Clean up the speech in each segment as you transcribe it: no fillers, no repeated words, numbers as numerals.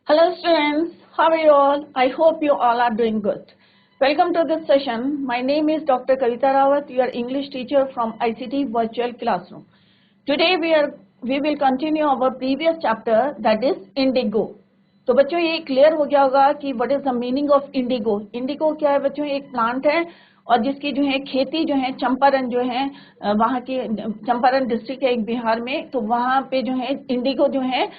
Hello students, how are you all? I hope you all are doing good. Welcome to this session. My name is Dr. Kavita Rawat, your English teacher from ICT Virtual Classroom. Today we will continue our previous chapter, that is Indigo. तो बच्चों ये clear हो गया होगा कि what is the meaning of Indigo. Indigo क्या है बच्चों? एक प्लांट है और जिसकी जो है खेती जो है चंपारण जो है वहाँ की चंपारण डिस्ट्रिक्ट है एक बिहार में. तो वहाँ पे जो है इंडिगो जो है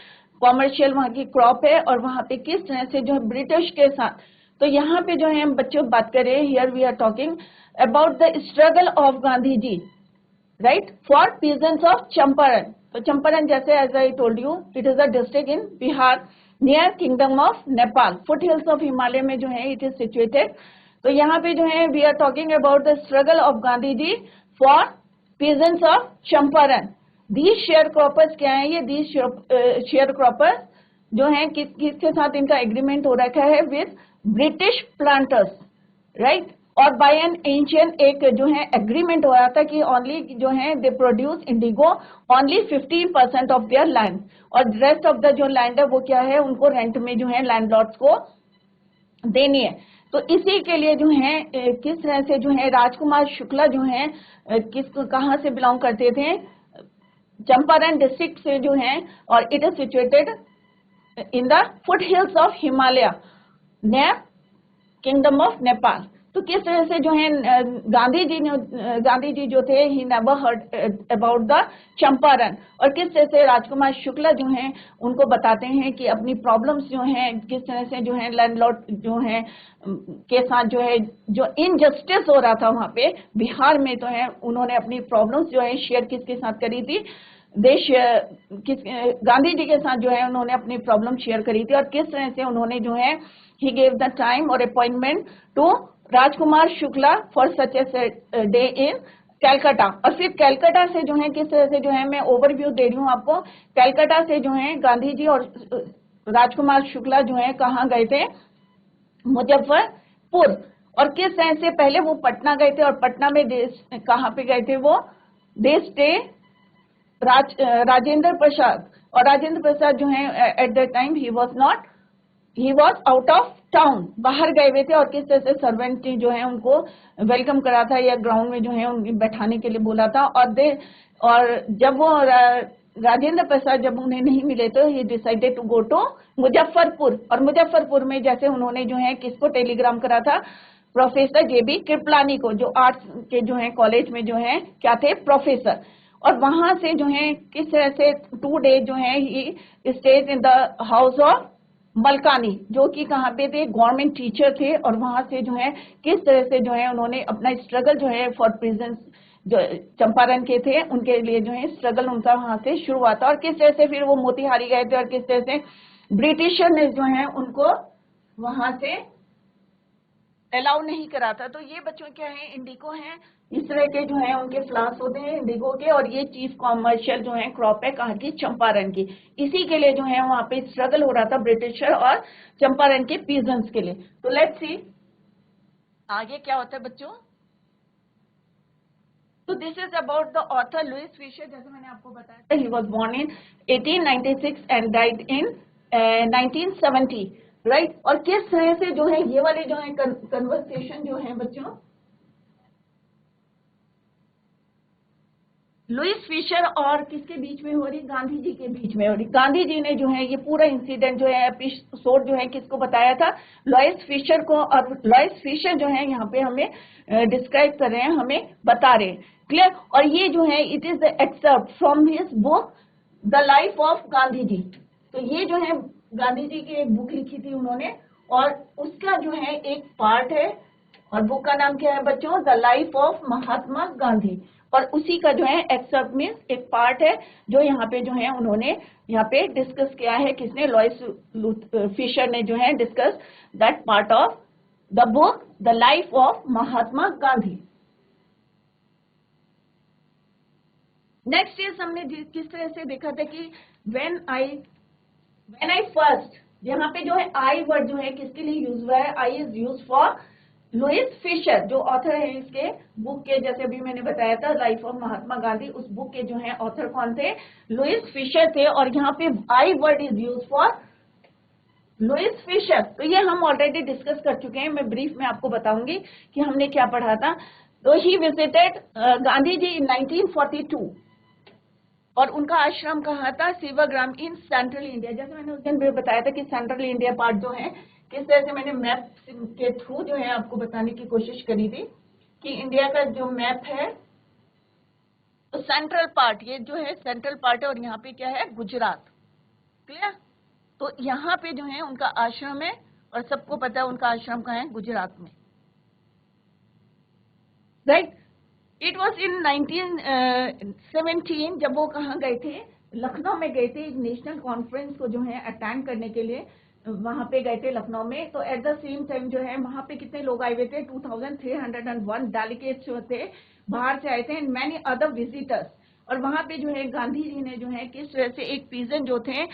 कॉमर्शियल वहाँ की क्रॉप है और वहाँ पे किस तरह से जो है ब्रिटिश के साथ. तो यहाँ पे जो है हम बच्चों बात करें, here we are talking about the struggle of Gandhi ji, right, for peasants of Champaran. तो चंपारण जैसे as I told you it is a district in Bihar near kingdom of Nepal, foothills of Himalaya में जो है इट इज सिचुएटेड. तो यहाँ पे जो है we are talking about the struggle of Gandhi ji for peasants of Champaran. These sharecroppers क्या है? ये दीज शेयर क्रॉपर्स जो है किसके साथ इनका एग्रीमेंट हो रखा है? With British planters, right. और बाय एन एंशियंट एक जो है एग्रीमेंट हो रहा था कि ओनली जो है they produce Indigo only 50% of their land और रेस्ट ऑफ द जो लैंड है वो क्या है उनको रेंट में जो है लैंडलॉर्ड्स को देनी है. तो इसी के लिए जो है किस तरह से जो है राजकुमार शुक्ला जो है कहाँ से बिलोंग करते थे? चंपारण डिस्ट्रिक्ट से जो है, और it is situated in the foothills of Himalaya near kingdom of Nepal. तो किस तरह से जो है गांधी जी जो थे he never heard about the Champaran, और किस तरह से राजकुमार शुक्ला जो हैं उनको बताते हैं कि अपनी प्रॉब्लम्स जो हैं किस तरह से जो है लैंडलॉर्ड जो है के साथ जो है जो इनजस्टिस हो रहा था वहां पे बिहार में. तो है उन्होंने अपनी प्रॉब्लम्स जो है शेयर किसके साथ करी थी? गांधी जी के साथ जो है उन्होंने अपनी प्रॉब्लम शेयर करी थी. और किस तरह से उन्होंने जो है ही गेव द टाइम और appointment to Rajkumar Shukla for such a day in Calcutta. और फिर कैलकाटा से जो है किस तरह से जो है मैं ओवरव्यू दे रही हूँ आपको. कैलकाटा से जो है गांधी जी और राजकुमार शुक्ला जो है कहाँ गए थे? मुजफ्फरपुर. और किस तरह से पहले वो पटना गए थे और पटना में कहाँ पे गए थे? वो दे स्टे राजेंद्र प्रसाद. और राजेंद्र प्रसाद जो है at that time he was out of town, बाहर गए हुए थे. और किस तरह से सर्वेंट जो है उनको वेलकम करा था या ग्राउंड में जो है उनके बैठाने के लिए बोला था. और जब वो राजेंद्र प्रसाद जब उन्हें नहीं मिले तो he decided to go to Muzaffarpur. और मुजफ्फरपुर में जैसे उन्होंने जो है किसको टेलीग्राम करा था? प्रोफेसर जेबी कृपलानी को, जो आर्ट्स के जो है कॉलेज में जो है क्या थे? प्रोफेसर. और वहां से जो है किस तरह से 2 डेज जो है ही stage in the house of Malkani, जो कि कहाँ पे थे? गवर्नमेंट टीचर थे. और वहां से जो है किस तरह से जो है उन्होंने अपना स्ट्रगल जो है फॉर प्रेजेंस जो चंपारण के थे उनके लिए जो है स्ट्रगल उनका वहां से शुरू हुआ था. और किस तरह से फिर वो मोतिहारी गए थे और किस तरह से ब्रिटिशर ने जो है उनको वहां से अलाउ नहीं करा था. तो ये बच्चों क्या है? इंडिगो है. इस तरह के जो है उनके फ्लावर्स होते हैं इंडिगो के. और ये चीफ कॉमर्शियल जो है क्रॉप है कहाँ की? चंपारण की. इसी के लिए जो है वहां पे स्ट्रगल हो रहा था ब्रिटिशर और चंपारण के पीजेंट्स के लिए. तो लेट्स सी आगे क्या होता है बच्चों. तो this is about the author Louis Fischer. जैसे मैंने आपको बताया he was born in 1896 and died in 1970, right. और किस तरह से जो है ये वाले जो है कन्वर्सेशन जो है बच्चों लुइस फिशर और किसके बीच में हो रही? गांधी जी के बीच में हो रही. गांधी जी ने जो है ये पूरा इंसिडेंट जो है एपिसोड जो है किसको बताया था? लुइस फिशर को. और लुइस फिशर जो है यहाँ पे हमें डिस्क्राइब कर रहे हैं, हमें बता रहे हैं, क्लियर. और ये जो है it is the excerpt from his book the life of Gandhi ji. तो ये जो है गांधी जी की एक बुक लिखी थी उन्होंने और उसका जो है एक पार्ट है. और बुक का नाम क्या है बच्चों? The life of Mahatma Gandhi. और उसी का जो है एक्सर्प्ट मीन्स एक पार्ट है जो यहाँ पे जो है उन्होंने यहाँ पे डिस्कस किया है. किसने? लुइस फिशर ने जो है discuss that part of the book the life of Mahatma Gandhi. Next is हमने किस तरह से देखा था कि व्हेन आई फर्स्ट, यहाँ पे जो है आई वर्ड जो है किसके लिए यूज हुआ है? I is use for Louis Fischer जो ऑथर है इसके बुक के. जैसे अभी मैंने बताया था लाइफ ऑफ महात्मा गांधी, उस बुक के जो है ऑथर कौन थे? लुइस फिशर थे. और यहाँ पे I word is use for Louis Fischer, तो ये हम ऑलरेडी डिस्कस कर चुके हैं, मैं ब्रीफ में आपको बताऊंगी कि हमने क्या पढ़ा था। तो ही विजिटेड गांधी जी इन 1942 और उनका आश्रम कहाँ था, सेवाग्राम इन सेंट्रल इंडिया। जैसे मैंने उस दिन भी बताया था कि सेंट्रल इंडिया पार्ट जो है किस तरह से मैंने मैप के थ्रू जो है आपको बताने की कोशिश करी थी कि इंडिया का जो मैप है तो सेंट्रल पार्ट, ये जो है सेंट्रल पार्ट है और यहाँ पे क्या है, गुजरात। क्लियर? तो यहाँ पे जो है उनका आश्रम है और सबको पता है उनका आश्रम कहाँ है, गुजरात में, राइट। इट वॉज इन 1917 जब वो कहाँ गए थे, लखनऊ में गए थे, एक नेशनल कॉन्फ्रेंस को जो है अटेंड करने के लिए वहां पे गए थे लखनऊ में। तो एट द सेम टाइम जो है वहां पे कितने लोग आए हुए थे, 2301 डेलीगेट्स जो थे बाहर से आए थे एंड मैनी अदर विजिटर्स। और वहां पे जो है गांधी जी ने जो है किस तरह से एक पीजन जो थे,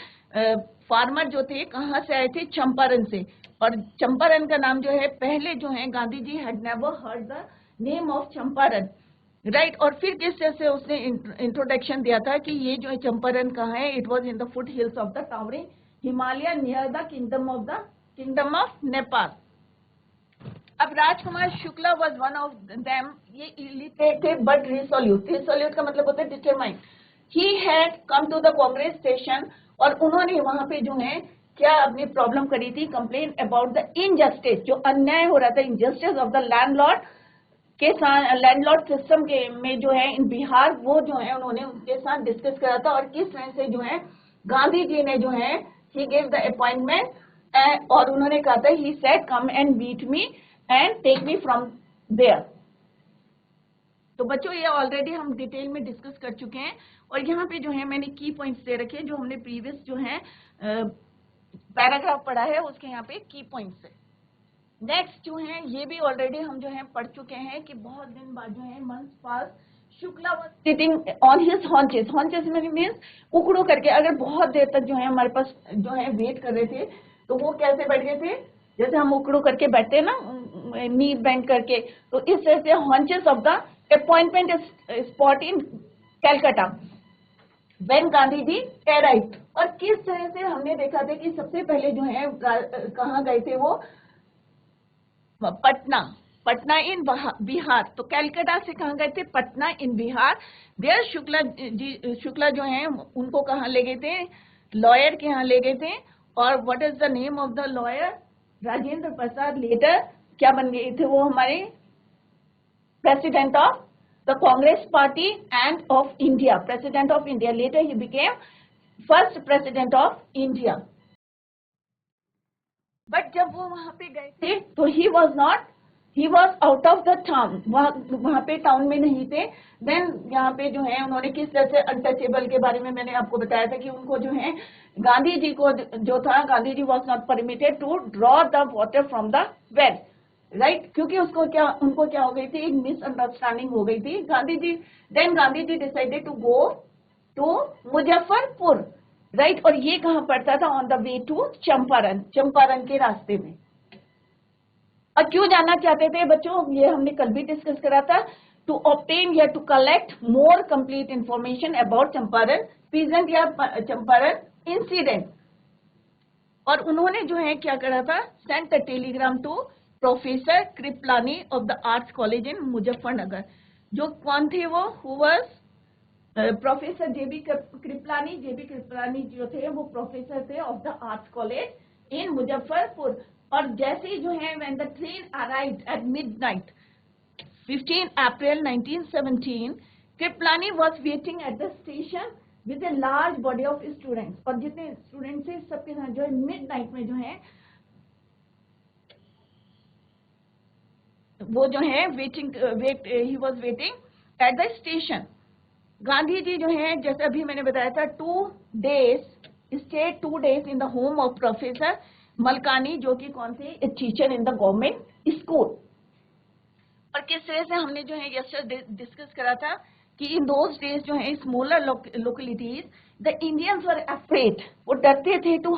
फार्मर जो थे, कहाँ से आए थे, चंपारण से। और चंपारण का नाम जो है पहले जो है Gandhi ji had never heard the name of Champaran, right. और फिर किस तरह से उसने इंट्रोडक्शन दिया था कि ये जो है चंपारण कहाँ है, it was in the foothills of the towering Himalaya near the kingdom of Nepal. अब Rajkumar Shukla was one of them, ये इलिटरेट थे बट रिसोल्यूट, रिसोल्यूट का मतलब होता है determined. He had come to the Congress station और उन्होंने वहां पे जो है क्या अपनी प्रॉब्लम करी थी, कंप्लेन अबाउट द इनजस्टिस, जो अन्याय हो रहा था, इनजस्टिस ऑफ द लैंडलॉर्ड के साथ, लैंडलॉर्ड सिस्टम के में जो है इन बिहार, वो जो है उन्होंने उनके साथ डिस्कस करा था। और किस तरह से जो है गांधी जी ने जो है ही गेव द अपॉइंटमेंट और उन्होंने कहा था he said come and meet me and take me from there. तो बच्चों ये ऑलरेडी हम डिटेल में डिस्कस कर चुके हैं और यहाँ पे जो है मैंने की पॉइंट्स दे रखे हैं जो हमने प्रीवियस जो है पैराग्राफ पढ़ा है उसके यहाँ पे की पॉइंट्स है। नेक्स्ट जो है ये भी ऑलरेडी हम जो है पढ़ चुके हैं कि बहुत दिन बाद जो है months pass Shukla was sitting on his haunches, haunches means उकड़ो करके, अगर बहुत देर तक जो है हमारे पास जो है वेट कर रहे थे तो वो कैसे बैठ गए थे, जैसे हम उकड़ो करके बैठते हैं ना, नी बेंड करके। तो इस तरह से haunches of the appointment spot in Calcutta when Gandhi ji arrived. और किस तरह से हमने देखा था कि सबसे पहले जो है कहाँ गए थे, वो पटना, पटना इन बिहार। तो कैलकाटा से कहाँ गए थे, पटना इन बिहार। देयर शुक्ला जो है उनको कहाँ ले गए थे, लॉयर के यहाँ ले गए थे। और what is the name of the lawyer, Rajendra Prasad. Later क्या बन गए थे वो, हमारे president of the Congress party and of India, president of India. Later he became first president of India. But जब वो वहां पे गए थे तो he was out of the town, वहां पे टाउन में नहीं थे। देन यहाँ पे जो है उन्होंने किस तरह से अनटचेबल के बारे में मैंने आपको बताया था कि उनको जो है गांधी जी को जो था, Gandhi ji was not permitted to draw the water from the well, right, क्योंकि उनको क्या हो गई थी, एक मिसअंडरस्टैंडिंग हो गई थी। Then Gandhi ji decided to go to Muzaffarpur, right. और ये कहाँ पड़ता था, on the way to Champaran, Champaran के रास्ते में। और क्यों जाना चाहते थे बच्चों, ये हमने कल भी डिस्कस करा था, टू ऑब्टेन या to collect more complete information about Champaran peasant या चंपारण इंसिडेंट। और उन्होंने जो है क्या करा था, sent a telegram to professor Kripalani of the arts college in Muzaffarnagar. जो कौन थे वो, हु वाज प्रोफेसर जेबी कृपलानी जो थे वो प्रोफेसर थे of the arts college in Muzaffarpur. और जैसे ही जो है when the train arrived at midnight 15 April 1917, Kripalani was waiting at the station with a large body of students. और जितने स्टूडेंट्स थे सबके साथ जो है मिडनाइट में जो है वो जो है he was waiting at the station. Gandhi ji जो है जैसे अभी मैंने बताया था 2 days in the home of professor Malkani, जो कि कौन थे, a teacher in the government school. और किस तरह से हमने जो है यस्टरडे डिस्कस करा था कि इन दोज डेज जो है smaller localities the Indians were afraid, वो डरते थे to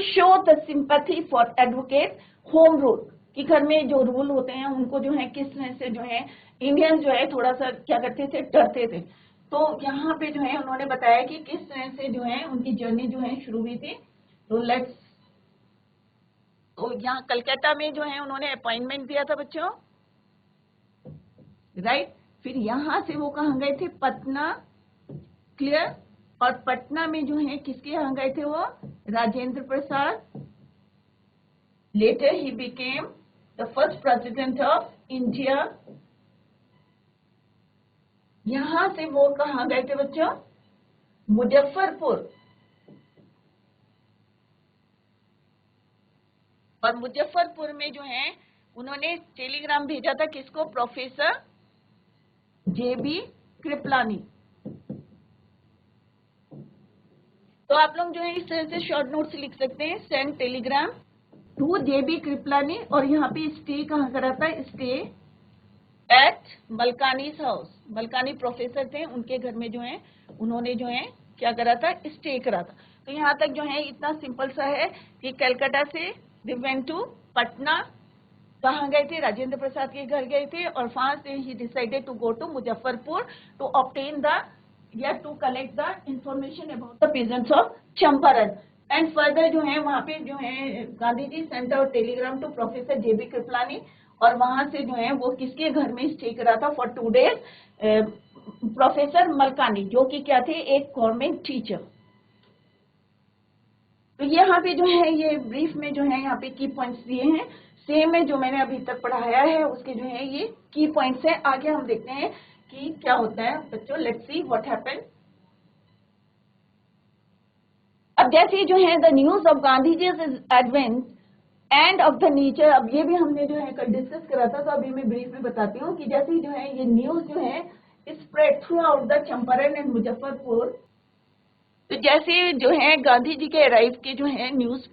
show the sympathy for advocate home rule, कि घर में जो रूल होते हैं उनको जो है किस तरह से जो है इंडियंस जो है थोड़ा सा क्या करते थे, डरते थे। तो यहाँ पे जो है उन्होंने बताया कि किस तरह से जो है उनकी जर्नी जो है शुरू हुई थी। तो लेट्स तो यहाँ कलकत्ता में जो है उन्होंने अपॉइंटमेंट दिया था बच्चों, राइट। फिर यहाँ से वो कहाँ गए थे, पटना, क्लियर। और पटना में जो है किसके यहाँ गए थे वो, Rajendra Prasad. Later he became the first president of India. यहां से वो कहाँ गए थे बच्चों, मुजफ्फरपुर। और मुजफ्फरपुर में जो है उन्होंने टेलीग्राम भेजा था किसको, प्रोफेसर जेबी कृपलानी। तो आप लोग जो है इस तरह से शॉर्ट नोट्स लिख सकते हैं, सेंड टेलीग्राम टू जेबी कृपलानी। और यहाँ पे स्टे कहाँ करा था, stay at Malkani house. Malkani professor थे, उनके घर में जो है उन्होंने जो है क्या करा था, स्टे करा था। तो यहाँ तक जो है इतना सिंपल सा है कि कलकत्ता से दे वेंट टू पटना, कहाँ गए थे, राजेंद्र प्रसाद के घर गए थे। और वहां से he decided to go to Muzaffarpur to obtain the या to collect the information about the peasants of Champaran. And further जो है वहां पे जो है Gandhi ji sent out telegram to professor जेबी कृपलानी। और वहां से जो है वो किसके घर में स्टे करा था फॉर 2 days, प्रोफेसर मलकानी, जो कि क्या थे, एक गवर्नमेंट टीचर। तो यहाँ पे जो है ये ब्रीफ में जो है यहाँ पे की पॉइंट्स दिए हैं, सेम है जो मैंने अभी तक पढ़ाया है उसके जो है ये की पॉइंट्स है। आगे हम देखते हैं कि क्या होता है बच्चों, लेट्स सी व्हाट हैपेंड। अब जैसे जो है the news of Gandhi ji advent and of the nature, अब ये भी हमने जो है कल डिस्कस करा था, तो अभी मैं ब्रीफ में बताती हूँ कि जैसे जो है ये न्यूज जो है spread throughout the Champaran and Muzaffarpur. तो जैसे जो है गांधी जी के अराइव के जो है न्यूज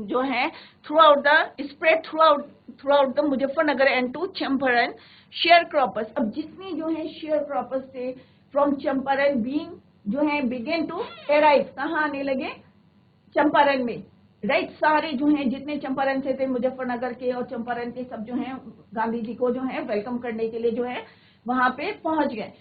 जो है throughout the spread throughout the Muzaffarnagar and to Champaran sharecroppers. अब जितने जो है शेयर क्रॉपर्स थे फ्रॉम चंपारण बीइंग जो है बिगेन टू अराइव, कहाँ आने लगे, चंपारण में, राइट। सारे जो हैं जितने चंपारण से थे मुजफ्फरनगर के और चंपारण के सब जो हैं गांधी जी को जो है वेलकम करने के लिए जो है वहां पे पहुंच गए।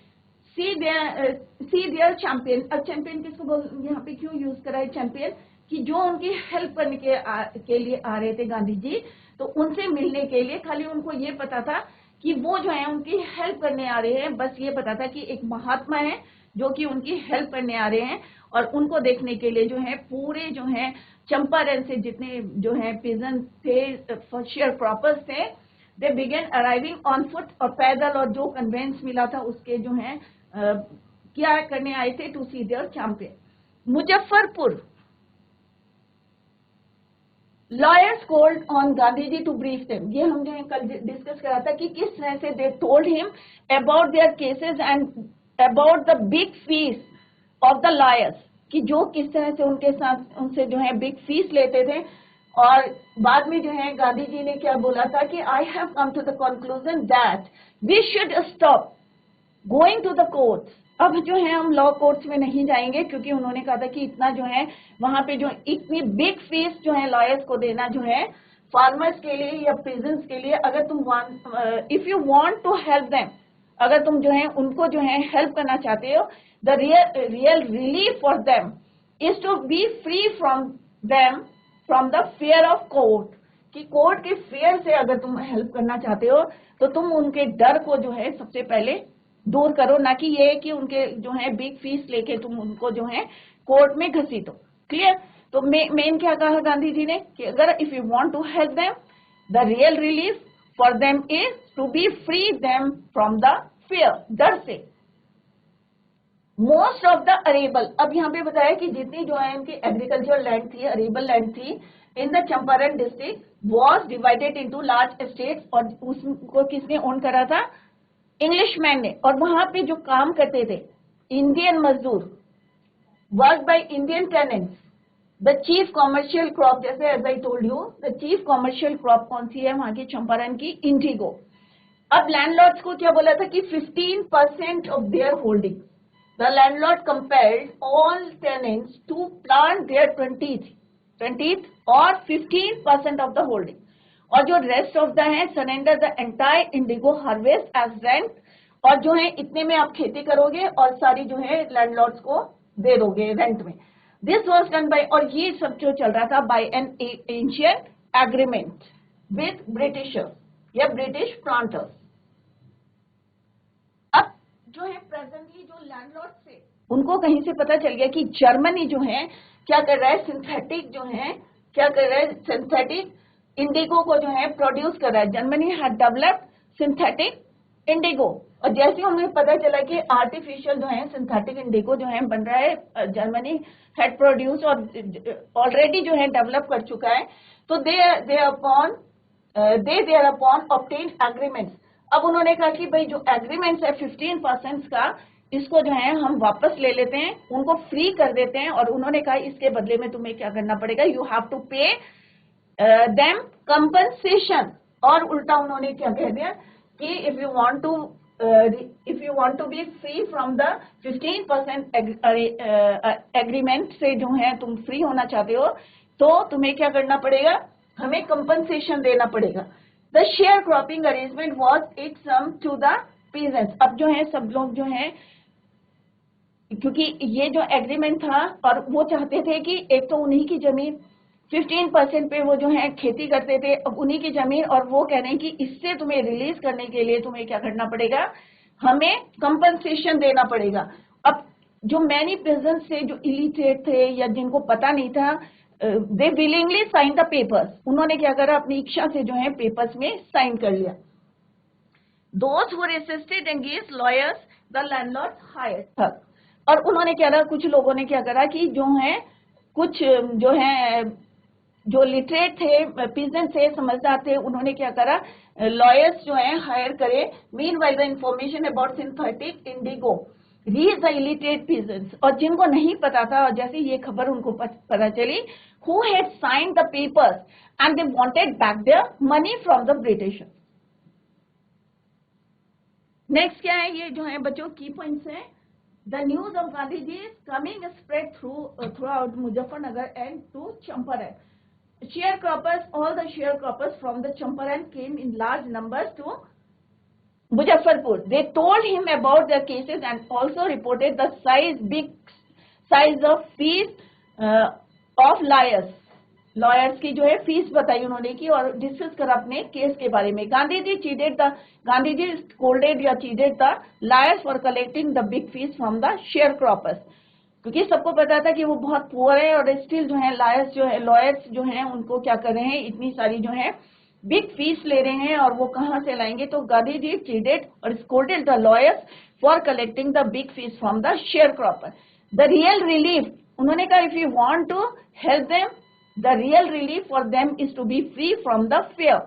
सी देयर चैंपियन। अब चैंपियन किसको यहाँ पे क्यों यूज करा है चैंपियन, कि जो उनकी हेल्प करने के लिए आ रहे थे गांधी जी, तो उनसे मिलने के लिए खाली उनको ये पता था कि वो जो है उनकी हेल्प करने आ रहे हैं, बस ये पता था कि एक महात्मा है जो कि उनकी हेल्प करने आ रहे हैं। और उनको देखने के लिए जो है पूरे जो है चंपारण से जितने जो है पिजन थे, शेयर क्रॉपर्स थे, दे बिगेन अराइविंग ऑन फुट, और पैदल और जो कन्वेंस मिला था उसके जो है क्या करने आए थे, to see their champion. Muzaffarpur, lawyers called on Gandhi ji to brief them. ये हमने कल डिस्कस करा था कि किस तरह से they told him about their cases and about the big fees of the lawyers, कि जो किस तरह से उनके साथ उनसे जो है बिग फीस लेते थे। और बाद में जो है गांधी जी ने क्या बोला था कि I have come to the conclusion that we should stop going to the courts. अब जो है हम लॉ कोर्ट्स में नहीं जाएंगे, क्योंकि उन्होंने कहा था कि इतना जो है वहां पे जो इतनी बिग फीस जो है लॉयर्स को देना जो है फार्मर्स के लिए या प्रिजन्स के लिए, अगर तुम if you want to help them, अगर तुम जो है उनको जो है हेल्प करना चाहते हो, the real relief for them is to be free from them from the fear of court, कि कोर्ट के फियर से अगर तुम हेल्प करना चाहते हो तो तुम उनके डर को जो है सबसे पहले दूर करो, ना कि ये कि उनके जो है बिग फीस लेके तुम उनको जो है कोर्ट में घसीटो। क्लियर। तो मेन क्या कहा गांधी जी ने कि अगर if you want to help them, the real relief for them is to be free them from the fear, डर से। मोस्ट ऑफ द अरेबल, अब यहाँ पे बताया कि जितनी जो है इनकी एग्रीकल्चर लैंड थी, अरेबल लैंड थी in the Champaran district was divided into large estates, और उसको किसने ओन करा था, इंग्लिशमैन ने। और वहां पे जो काम करते थे इंडियन मजदूर, work by Indian tenants. The chief commercial crop, जैसे as I told you, the chief commercial crop कौन सी है वहां की चंपारण की, इंडिगो। अब लैंडलॉर्ड्स को क्या बोला था कि 15% of their holding, the landlord compelled all tenants to plant their 20th और 15% ऑफ द होल्डिंग, और जो रेस्ट ऑफ द है surrender the entire indigo harvest as rent, और जो है इतने में आप खेती करोगे और सारी जो है लैंडलॉर्ड्स को दे दोगे रेंट में। दिस वाज डन बाय, और ये सब जो चल रहा था by an ancient agreement with Britishers या ब्रिटिश प्लांटर्स। अब जो है प्रेजेंटली जो लैंडलॉर्ड से उनको कहीं से पता चल गया कि जर्मनी जो है क्या कर रहा है, सिंथेटिक जो है क्या कर रहा है, सिंथेटिक इंडिगो को जो है प्रोड्यूस कर रहा है। Germany had developed synthetic Indigo, और जैसे उन्हें पता चला कि आर्टिफिशियल जो है सिंथेटिक इंडिगो जो है बन रहा है, जर्मनी हैड प्रोड्यूस और ऑलरेडी जो है डेवलप कर चुका है, तो दे अपॉन ऑब्टेन एग्रीमेंट्स। अब उन्होंने कहा कि भाई जो एग्रीमेंट्स है 15% का, इसको जो है हम वापस ले लेते हैं, उनको फ्री कर देते हैं, और उन्होंने कहा इसके बदले में तुम्हें क्या करना पड़ेगा, you have to pay them compensation. और उल्टा उन्होंने क्या कह दिया कि if you want to be free from the 15% agreement से जो है तुम फ्री होना चाहते हो, तो तुम्हें क्या करना पड़ेगा, हमें कंपनसेशन देना पड़ेगा। The sharecropping arrangement was it some to the peasants. अब जो है सब लोग जो है, क्योंकि ये जो एग्रीमेंट था और वो चाहते थे कि एक तो उन्हीं की जमीन 15% पे वो जो है खेती करते थे, अब उन्हीं की जमीन, और वो कह रहे हैं कि इससे तुम्हें रिलीज करने के लिए तुम्हें क्या करना पड़ेगा, हमें कंपनसेशन देना पड़ेगा। अब जो मैनी पेजेंट्स थे, जो इलिटरेट थे या जिनको पता नहीं था, दे विलिंगली साइन द पेपर्स। उन्होंने क्या करा, अपनी इच्छा से जो है पेपर्स में साइन कर लिया। Those who resisted engaged lawyers, the landlord hired। और उन्होंने क्या करा, कुछ लोगों ने क्या करा कि जो है कुछ जो है जो लिटरेट थे, पीजेंट थे, समझदार थे, उन्होंने क्या करा, लॉयर्स जो है हायर करे। Meanwhile the information about synthetic Indigo reach the illiterate peasants. और जिनको नहीं पता था, और जैसे ये खबर उनको पता चली, who had signed the papers and they wanted back their money from the British। Next क्या है, ये जो है बच्चों की पॉइंट्स हैं। The news of Gandhi ji coming spread throughout Muzaffarnagar and to Champaran. Sharecroppers, all the sharecroppers from the Champaran came in large numbers to Muzaffarpur. They told him about their cases and also reported the big size of fees of lawyers की जो है fees बताई उन्होंने की, और discuss करा अपने case के बारे में। गांधी जी scolded या cheated the lawyers for collecting the big fees from the sharecroppers, क्योंकि सबको पता था कि वो बहुत पुअर है, और स्टिल जो है लॉयर्स जो हैं उनको क्या कर रहे हैं, इतनी सारी जो है बिग फीस ले रहे हैं, और वो कहाँ से लाएंगे। तो गांधी जी चीटेड और scolded the lawyers for collecting the big fees from the sharecropper. The real relief, उन्होंने कहा if you want to help them, the real relief for them is to be free from the fear.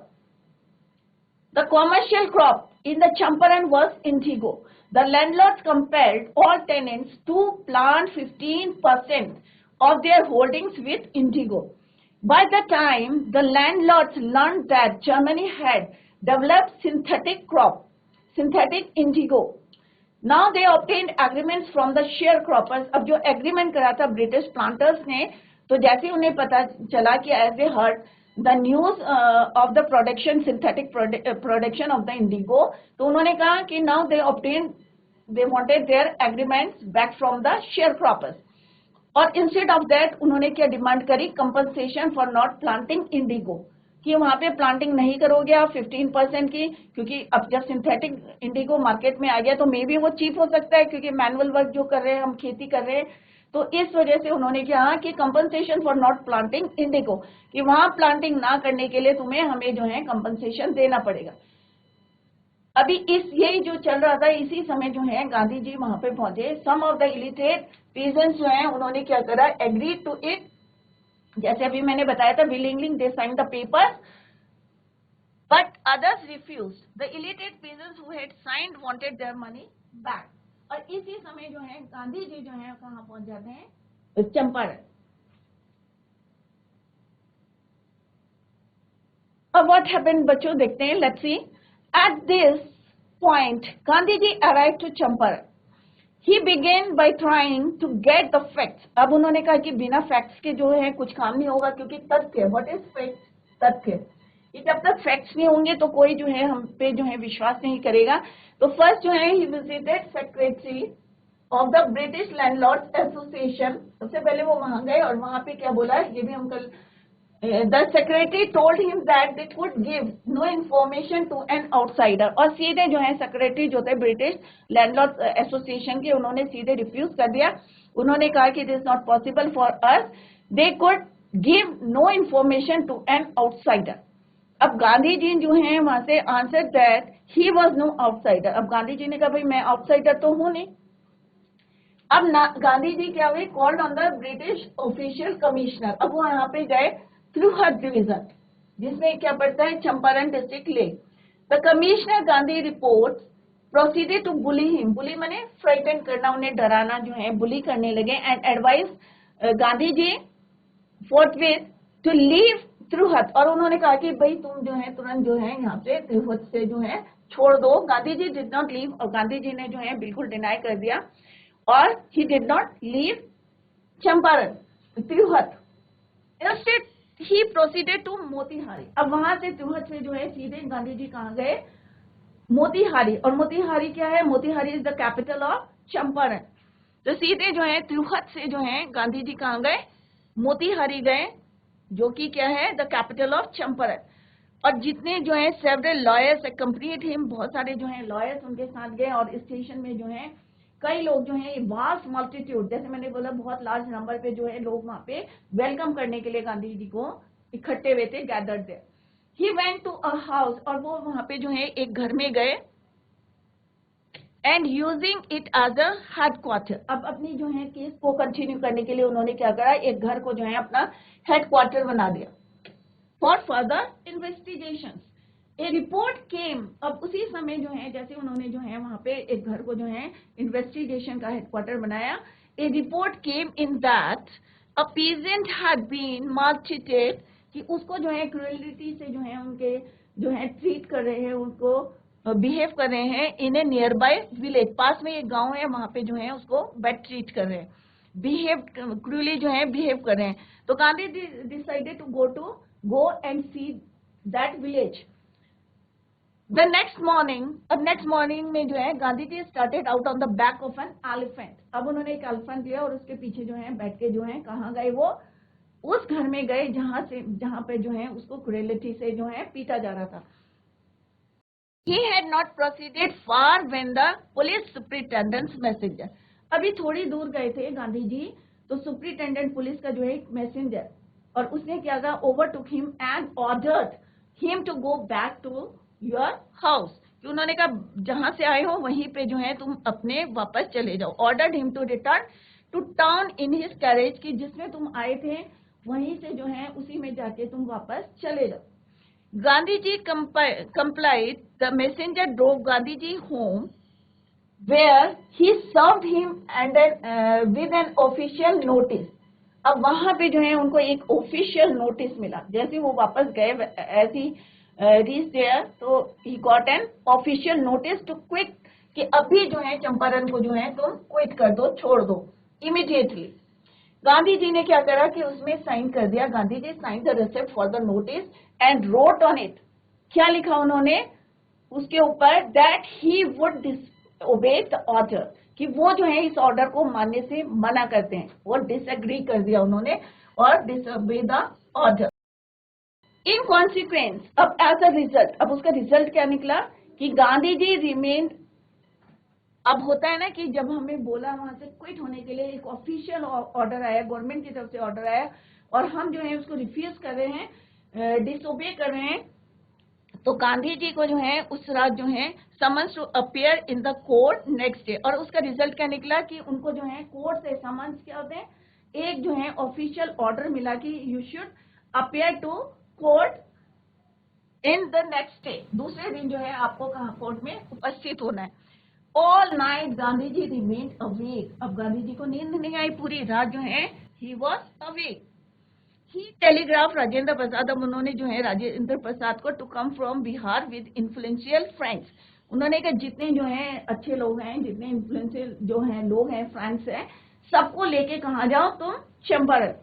The commercial crop in the Champaran was indigo. The landlords compelled all tenants to plant 15% of their holdings with indigo. By the time the landlords learned that Germany had developed synthetic indigo, now they obtained agreements from the sharecroppers. अब जो agreement करा था British planters ने, तो जैसे उन्हें पता चला कि as they heard the news of the synthetic production of the indigo, तो उन्होंने कहा कि now they wanted their agreements back from the sharecroppers, और instead of that उन्होंने क्या डिमांड करी, compensation for not planting indigo, कि वहां पे प्लांटिंग नहीं करोगे आप 15% की, क्योंकि अब जब सिंथेटिक इंडिगो मार्केट में आ गया तो मे बी वो चीप हो सकता है, क्योंकि मैनुअल वर्क जो कर रहे हैं हम, खेती कर रहे हैं, तो इस वजह से उन्होंने कहा कि compensation for not planting Indigo, कि वहां प्लांटिंग ना करने के लिए तुम्हें हमें जो है कंपनसेशन देना पड़ेगा। अभी यही जो चल रहा था, इसी समय जो है गांधी जी वहां पे पहुंचे। सम ऑफ द इलिटरेट पीजेंट्स जो है उन्होंने क्या करा, एग्री टू इट, जैसे अभी मैंने बताया था, willingly they sign the papers, but others refused. The illiterate peasants who had signed wanted their money back. और इसी समय जो है गांधी जी जो है कहां पहुंच जाते हैं, चंपारण। अब व्हाट हैपेंड बच्चों, देखते हैं, let's see. At this point Gandhi ji arrive to Champaran. He began by trying to get the facts. अब उन्होंने कहा कि बिना फैक्ट्स के जो है कुछ काम नहीं होगा, क्योंकि तथ्य, व्हाट इज फैक्ट, तथ्य, जब तक फैक्ट्स नहीं होंगे तो कोई जो है हम पे जो है विश्वास नहीं करेगा। तो फर्स्ट जो है he visited secretary of the British landlords association. सबसे पहले वो वहां गए और वहां पे क्या बोला, ये भी हम कल the secretary told him that they could give no information to an outsider, और सीधे जो है सेक्रेटरी जो थे ब्रिटिश लैंडलॉर्ड एसोसिएशन के, उन्होंने सीधे रिफ्यूज कर दिया। उन्होंने कहा कि it is not possible for us, they could give no information to an outsider. अब गांधी जी जो है वहां से answer that he was no outsider. अब गांधी जी ने कहा भाई मैं आउटसाइडर तो हूं नहीं। अब गांधी जी क्या हुए, called on the British official commissioner. अब वो यहाँ पे गए तिरहुत डिवीजन, जिसमें क्या पड़ता है, चंपारण डिस्ट्रिक्ट ले। The commissioner Gandhi report proceeded to bully him, bully माने फ्राइटन करना, उन्हें डराना जो है, बुली करने लगे। And advice Gandhi ji forthwith to leave Tirhut, और उन्होंने कहा कि भाई तुम जो है तुरंत जो है यहाँ से तिरहुत से जो है छोड़ दो। Gandhi ji did not leave, और गांधी जी ने जो है बिल्कुल डिनाई कर दिया, और he did not leave Champaran Tirhut. Instead he proceeded to Motihari. अब वहां से तिरहुत से जो है सीधे गांधी जी कहाँ गए, मोतीहारी। और मोतीहारी क्या है, Motihari is the capital of Champaran. तो सीधे जो है तिरहुत से जो है गांधी जी कहाँ गए, मोतीहारी गए, जो कि क्या है, द कैपिटल ऑफ चंपारण। और जितने जो है सेवरल लॉयर्स अकम्पनीड हिम, बहुत सारे जो है लॉयर्स उनके साथ गए। और स्टेशन में जो है कई लोग जो है, वास्ट मल्टीट्यूड, जैसे मैंने बोला बहुत लार्ज नंबर पे जो है लोग वहां पे वेलकम करने के लिए गांधी जी को इकट्ठे हुए थे, gathered there. He went to a house, और वो वहां पे जो है एक घर में गए, and using it as a headquarter. अब अपनी जो है केस को कंटिन्यू करने के लिए उन्होंने क्या करा, एक घर को जो है अपना हेडक्वार्टर बना दिया for further investigation. A report came, अब उसी समय जो है जैसे उन्होंने जो है वहां पे एक घर को जो है इन्वेस्टिगेशन का हेडक्वार्टर बनाया, a report came in that a peasant had been maltreated, कि उसको जो है क्रूएलिटी से जो है उनके जो है ट्रीट कर रहे हैं, उनको बिहेव कर रहे हैं इन ए नियर बाय विलेज। पास में एक गांव है, वहां पे जो है उसको बैड ट्रीट कर रहे हैं, बिहेव क्रूअली जो है बिहेव कर रहे हैं। तो Gandhi decided to go and see that village. The next morning में जो है Gandhi ji started out on the back of an elephant. अब उन्होंने एक एलिफेंट लिया और उसके पीछे जो है बैठ के जो है कहाँ गए, वो उस घर में गए जहां पे जो है उसको क्रूएलिटी से जो है पीटा जा रहा था। He had not proceeded far when the police superintendent's messenger, अभी थोड़ी दूर गए थे गांधी जी, तो सुपरिटेंडेंट पुलिस का जो है मैसेंजर, और उसने क्या कहा, overtook him and ordered him to go back to your house, कि उन्होंने कहा जहां से आए हो वहीं पे जो है तुम अपने वापस चले जाओ। Ordered him to return to town in his carriage, की जिसमें तुम आए थे वहीं से जो है उसी में जाके तुम वापस चले जाओ। Gandhi ji complied. The messenger drove Gandhi ji home, where he served him and with an official notice. अब वहां पे जो है उनको एक ऑफिशियल नोटिस मिला, जैसे वो वापस गए एज ही रीच देयर, तो he got an official notice to quit, कि अभी जो है चंपारण को जो है तुम क्विट कर दो, छोड़ दो इमीडिएटली। गांधी जी ने क्या करा कि उसमें साइन कर दिया। Gandhi ji sign the receipt for the notice and wrote on it, क्या लिखा उन्होंने उसके ऊपर, that he would disobey the order, कि वो जो है इस ऑर्डर को मानने से मना करते हैं, वो डिसएग्री कर दिया उन्होंने और disobey the order. In consequence, अब एज अ रिजल्ट, अब उसका रिजल्ट क्या निकला कि गांधी जी रिमेन, अब होता है ना कि जब हमें बोला वहां से क्विट होने के लिए, एक ऑफिशियल ऑर्डर आया, गवर्नमेंट की तरफ से ऑर्डर आया, और हम जो है उसको रिफ्यूज कर रहे हैं, डिसओबे कर रहे हैं, तो गांधी जी को जो है उस रात जो है summons to appear in the court next day. और उसका रिजल्ट क्या निकला कि उनको जो है कोर्ट से समन्स क्या होते हैं, एक जो है ऑफिशियल ऑर्डर मिला कि you should appear to court in the next day, दूसरे दिन जो है आपको कहाँ कोर्ट में उपस्थित होना है। All night Gandhi ji remained awake, अब गांधी जी को नींद नहीं आई, पूरी रात जो है he was awake. He telegraph Rajendra Prasad, अब उन्होंने जो है राजेंद्र प्रसाद को to come from Bihar with influential friends, उन्होंने कहा जितने जो है अच्छे लोग हैं, जितने इन्फ्लुएंशियल जो हैं लोग हैं, फ्रेंड्स हैं, सबको लेके कहाँ जाओ तुम, चंपारण।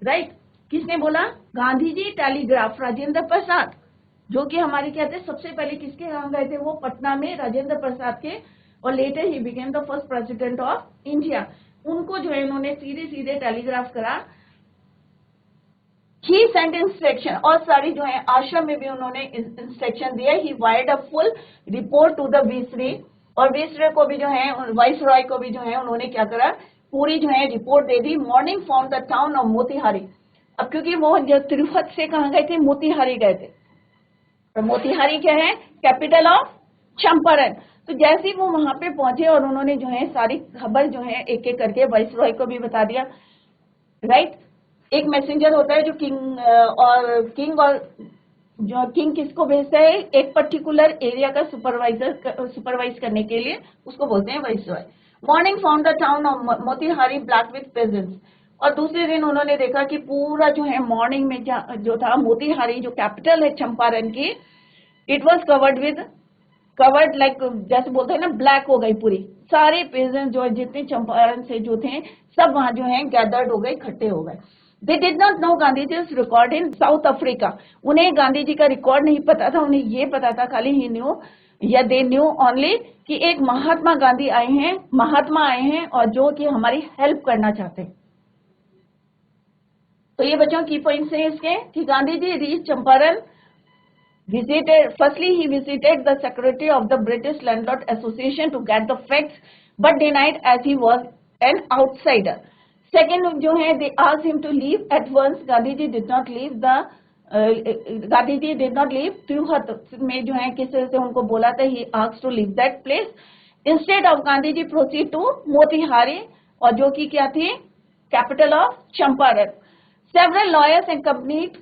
राइट, किसने बोला, गांधी जी टेलीग्राफ राजेंद्र प्रसाद, जो कि हमारे कहते हैं सबसे पहले किसके यहाँ गए थे, वो पटना में राजेंद्र प्रसाद के, और later he became the first president of India. उनको जो है इन्होंने सीधे सीधे टेलीग्राफ करा ही सेंट इंस्ट्रक्शन, और सारी जो है आश्रम में भी उन्होंने इंस्ट्रक्शन दिया। He wired a full report to the viceroy, और वीसरे को भी जो है, वाइस रॉय को भी जो है उन्होंने क्या करा, पूरी जो है report they the. Morning from the town of Motihari, अब क्योंकि वो तिरुपति से कहाँ गए थे, मोतिहारी गए थे, तो मोतिहारी क्या है, कैपिटल ऑफ चंपारण। तो जैसे ही वो वहां पे पहुंचे और उन्होंने जो है सारी खबर जो है एक एक करके वाइस रॉय को भी बता दिया, राइट। एक मैसेंजर होता है जो किंग जो किंग किसको भेजता है, एक पर्टिकुलर एरिया का सुपरवाइज करने के लिए, उसको बोलते हैं vice Roy. Morning found the town of Motihari black with pageants, और दूसरे दिन उन्होंने देखा कि पूरा जो है मॉर्निंग में जो था मोतिहारी, जो कैपिटल है चंपारण की, इट वॉज कवर्ड लाइक, जैसे बोलते हैं ना, ब्लैक हो गई पूरी, सारे पेजेंट्स जो जितने चंपारण से जो थे सब वहां जो है गैदर्ड हो गए, इकट्ठे हो गए। They did not know Gandhi ji record in South Africa, उन्हें गांधी जी का रिकॉर्ड नहीं पता था, उन्हें ये पता था खाली ही न्यू या दे न्यू ओनली कि एक महात्मा गांधी आए हैं और जो कि हमारी हेल्प करना चाहते हैं। तो ये बच्चों की पॉइंट्स हैं इसके कि Gandhi ji reach Champaran, firstly he visited the secretary of the British Landlord Association to get the facts, but denied as he was an outsider. Second जो है, they asked him to leave at once. Gandhi did not leave तिरुहत में जो है किसी से उनको बोला था, he asked to leave that place. Instead of Gandhi ji proceed to Motihari, और जो कि क्या थी, capital of Champaran. Several lawyers accompanied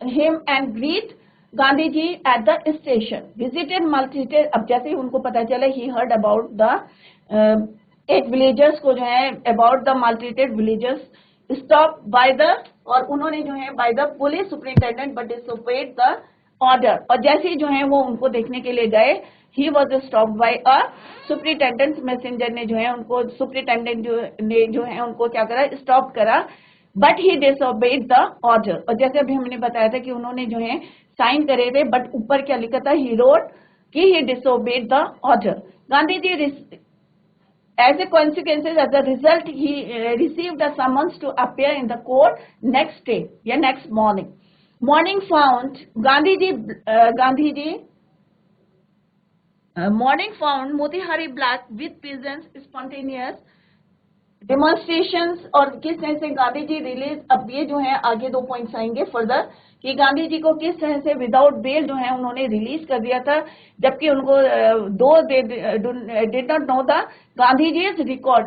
him and greet Gandhi ji at the station, visited maltreated, अब जैसे ही उनको पता चला, ही हर्ड अबाउट द एक विलेजर्स को जो है, about the maltreated villagers, stop by the, और उन्होंने जो है by the police superintendent but disobeyed the order, और जैसे ही जो है वो उनको देखने के लिए गए, he was stopped bye a superintendent messenger ने जो है उनको, सुपरिंटेंडेंट ने जो है उनको क्या करा, स्टॉप करा, but he disobeyed the order, और जैसे अभी हमने बताया था कि उन्होंने जो है साइन करे थे, बट ऊपर क्या लिखा था, ही रोट कि he disobeyed the order. Gandhi ji as a consequences, as a result, he received a summons to appear in the court next day या next morning. Morning found morning found Motihari black with peasants spontaneous demonstrations, और किस तरह से Gandhi ji release, अब ये जो है आगे 2 पॉइंट्स आएंगे फर्दर, कि गांधी जी को किस तरह से विदाउट बेल जो है उन्होंने रिलीज कर दिया था, जबकि उनको did not know the Gandhi ji is record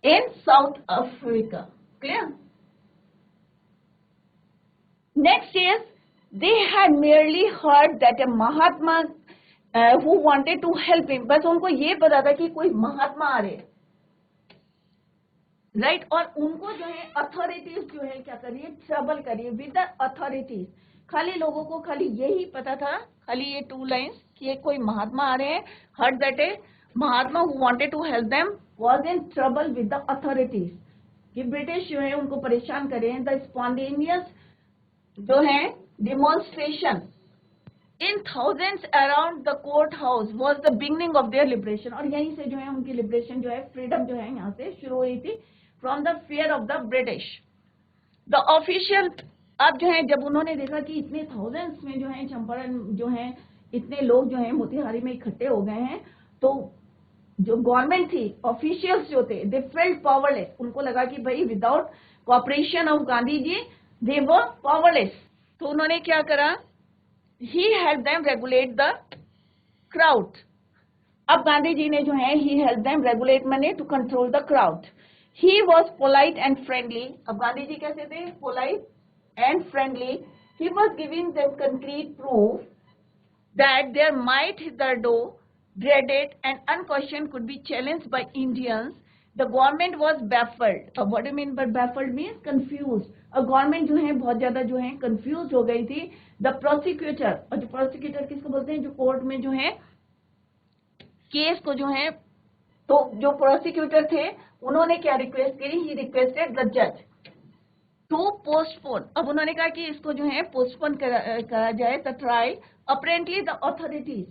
in South Africa. Clear? Next is they had merely heard that a Mahatma who wanted to help him, बस उनको ये पता था कि कोई महात्मा आ रहे, राइट, और उनको जो है अथॉरिटीज जो है क्या करिए, ट्रबल करिए विद द अथॉरिटीज। खाली लोगों को खाली यही पता था, खाली ये 2 लाइन्स कि ये कोई महात्मा आ रहे हैं, heard that a Mahatma who wanted to help them was in trouble with the authorities, कि ब्रिटिश जो है उनको परेशान कर रहे हैं। द स्पॉन्टेनियस जो है demonstration in thousands around the court house was the beginning of their liberation, और यहीं से जो है उनकी लिबरेशन जो है, फ्रीडम जो है यहाँ से शुरू हुई थी, from the fear of the British. The official, अब जो है जब उन्होंने देखा कि इतने थाउजेंड्स में जो है चंपारण जो है इतने लोग जो है मोतिहारी में इकट्ठे हो गए हैं, तो जो गवर्नमेंट थी, ऑफिशियल्स जो थे, दे फेल्ट पावरलेस, उनको लगा कि भाई without cooperation of Gandhi ji they were powerless. तो उन्होंने क्या करा, he helped them regulate the crowd. अब गांधी जी ने जो है he helped them regulate money to control the crowd. He was polite and friendly. अब गांधी जी कैसे थे, polite and friendly. He was giving them concrete proof that their might hitherto dreaded and unquestioned could be challenged by Indians. The government was baffled. What do you mean by baffled? Means confused. अब government जो है बहुत ज्यादा जो है confuse हो गई थी। द प्रोसिक्यूटर, और जो प्रोसिक्यूटर किसको बोलते हैं, जो कोर्ट में जो है केस को जो है, तो जो प्रोसिक्यूटर थे उन्होंने क्या रिक्वेस्ट करी, ही रिक्वेस्टेड द जज टू पोस्टपोन। अब उन्होंने कहा कि इसको जो है पोस्टपोन करा जाए the trial. Apparently the authorities,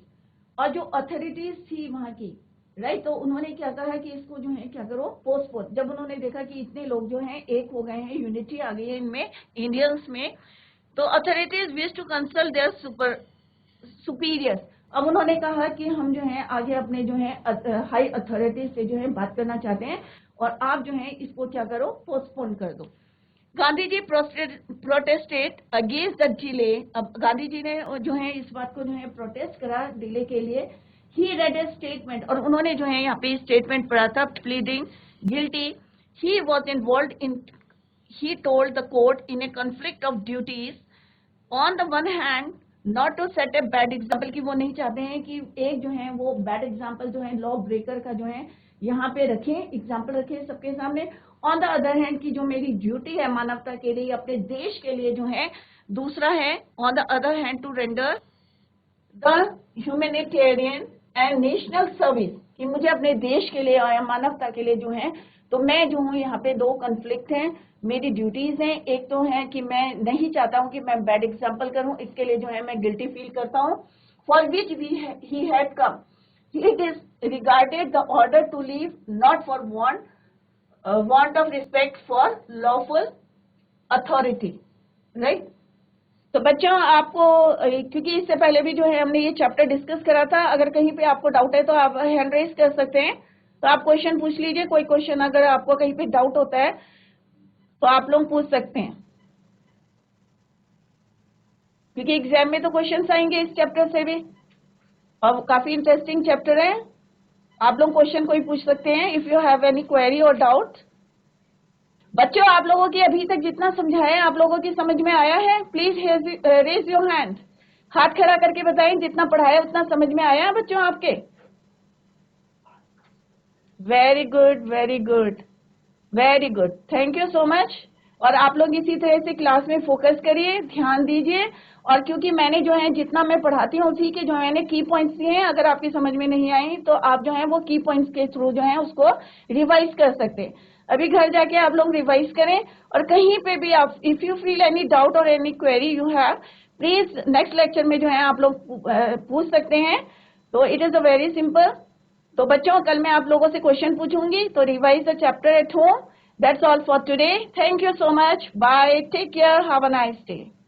और जो अथॉरिटीज थी वहां की, राइट। तो उन्होंने क्या कहा कि इसको जो है क्या करो, पोस्टपोन। जब उन्होंने देखा कि इतने लोग जो हैं एक हो गए हैं, यूनिटी आ गई है इनमें, इंडियंस में, तो authorities wish to consult their superiors. अब उन्होंने कहा कि हम जो है आगे अपने जो है हाई अथॉरिटीज से जो है बात करना चाहते हैं, और आप जो है इसको क्या करो, पोस्टपोन कर दो। Gandhi ji protested against the delay. अब गांधी जी ने जो है इस बात को जो है प्रोटेस्ट करा डिले के लिए। ही रेड ए स्टेटमेंट, और उन्होंने जो है यहाँ पे स्टेटमेंट पढ़ा था, pleading guilty. He was involve in, he told the court in a conflict of duties, on the one hand not to set a bad example, कि वो नहीं चाहते हैं कि एक जो है वो बैड एग्जाम्पल जो है लॉ ब्रेकर का जो है यहाँ पे रखें, एग्जाम्पल रखें सबके सामने। ऑन द अदर हैंड की जो मेरी ड्यूटी है मानवता के लिए, अपने देश के लिए जो है, दूसरा है on the other hand to render the humanitarian and national service, कि मुझे अपने देश के लिए और मानवता के लिए जो है, तो मैं जो हूँ यहाँ पे दो कन्फ्लिक्ट हैं, मेरी ड्यूटीज हैं। एक तो है कि मैं नहीं चाहता हूँ कि मैं बैड एग्जाम्पल करूँ, इसके लिए जो है मैं गिल्टी फील करता हूँ। For which he had come, it is regarded the order to leave, not for want of respect for lawful authority, right? तो बच्चों आपको, क्योंकि इससे पहले भी जो है हमने ये चैप्टर डिस्कस करा था, अगर कहीं पे आपको डाउट है तो आप हैंड रेज कर सकते हैं, तो आप क्वेश्चन पूछ लीजिए। कोई क्वेश्चन अगर आपको कहीं पे डाउट होता है तो आप लोग पूछ सकते हैं, क्योंकि एग्जाम में तो क्वेश्चन आएंगे इस चैप्टर से भी, और काफी इंटरेस्टिंग चैप्टर है। आप लोग क्वेश्चन कोई पूछ सकते हैं if you have any query और डाउट। बच्चों आप लोगों की अभी तक जितना समझाया आप लोगों की समझ में आया है? प्लीज रेज योर हैंड, हाथ खड़ा करके बताएं जितना पढ़ाया उतना समझ में आया है बच्चों आपके? Very good, very good, very good, thank you so much. और आप लोग इसी तरह से क्लास में फोकस करिए, ध्यान दीजिए। और क्योंकि मैंने जो है जितना मैं पढ़ाती हूँ उसी के जो मैंने की पॉइंट्स दिए हैं, अगर आपकी समझ में नहीं आई तो आप जो है वो की पॉइंट्स के थ्रू जो है उसको रिवाइज कर सकते हैं। अभी घर जाके आप लोग रिवाइज करें, और कहीं पे भी आप if you feel any doubt और any query you have, please next lecture में जो है आप लोग पूछ सकते हैं। तो it is a very simple. तो बच्चों कल मैं आप लोगों से क्वेश्चन पूछूंगी, तो revise the chapter at home. That's all for today. Thank you so much, bye, take care, have a nice day.